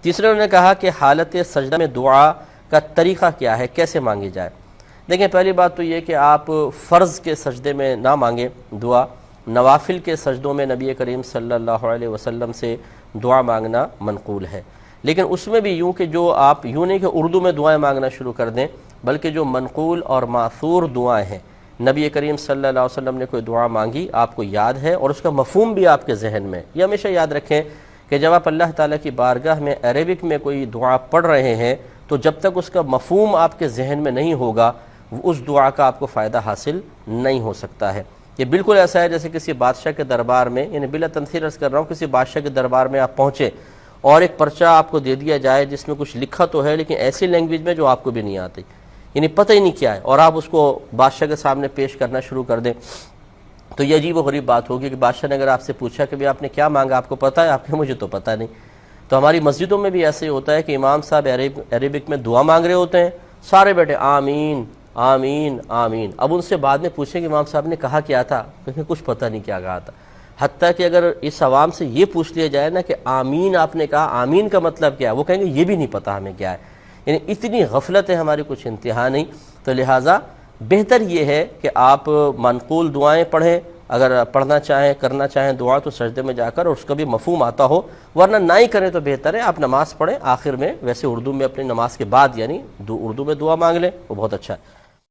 تیسرے انہوں نے کہا کہ حالت سجدہ میں دعا کا طریقہ کیا ہے، کیسے مانگی جائے۔ دیکھیں پہلی بات تو یہ کہ آپ فرض کے سجدے میں نہ مانگیں دعا، نوافل کے سجدوں میں نبی کریم صلی اللہ علیہ وسلم سے دعا مانگنا منقول ہے، لیکن اس میں بھی یوں کہ جو آپ یوں نہیں کہ اردو میں دعائیں مانگنا شروع کر دیں، بلکہ جو منقول اور ماثور دعائیں ہیں، نبی کریم صلی اللہ علیہ وسلم نے کوئی دعا مانگی آپ کو یاد ہے اور اس کا مفہوم بھی آپ کے ذہن میں، یہ ہمیشہ یاد رکھیں کہ جب آپ اللہ تعالیٰ کی بارگاہ میں عربک میں کوئی دعا پڑھ رہے ہیں تو جب تک اس کا مفہوم آپ کے ذہن میں نہیں ہوگا اس دعا کا آپ کو فائدہ حاصل نہیں ہو سکتا ہے۔ یہ بالکل ایسا ہے جیسے کسی بادشاہ کے دربار میں، یعنی بلا تنصیر عرض کر رہا ہوں، کسی بادشاہ کے دربار میں آپ پہنچے اور ایک پرچہ آپ کو دے دیا جائے جس میں کچھ لکھا تو ہے لیکن ایسی لینگویج میں جو آپ کو بھی نہیں آتی، یعنی پتہ ہی نہیں کیا ہے، اور آپ اس کو بادشاہ کے سامنے پیش کرنا شروع کر دیں تو یہ عجیب و غریب بات ہوگی کہ بادشاہ نے اگر آپ سے پوچھا کہ آپ نے کیا مانگا، آپ کو پتہ ہے؟ آپ کہ مجھے تو پتہ نہیں۔ تو ہماری مسجدوں میں بھی ایسے ہی ہوتا ہے کہ امام صاحب عربک میں دعا مانگ رہے ہوتے ہیں، سارے بیٹے آمین آمین آمین، اب ان سے بعد میں پوچھیں کہ امام صاحب نے کہا کیا تھا، کیونکہ کچھ پتہ نہیں کیا کہا تھا۔ حتیٰ کہ اگر اس عوام سے یہ پوچھ لیا جائے نا کہ آمین آپ نے کہا، آمین کا مطلب کیا ہے، وہ کہیں گے یہ بھی نہیں پتہ ہمیں کیا ہے، یعنی اتنی غفلت ہے ہماری کچھ انتہا نہیں۔ تو لہٰذا بہتر یہ ہے کہ آپ منقول دعائیں پڑھیں، اگر پڑھنا چاہیں کرنا چاہیں دعا تو سجدے میں جا کر اور اس کا بھی مفہوم آتا ہو، ورنہ نہ ہی کریں تو بہتر ہے آپ نماز پڑھیں، آخر میں ویسے اردو میں اپنی نماز کے بعد یعنی اردو میں دعا مانگ لیں، وہ بہت اچھا ہے۔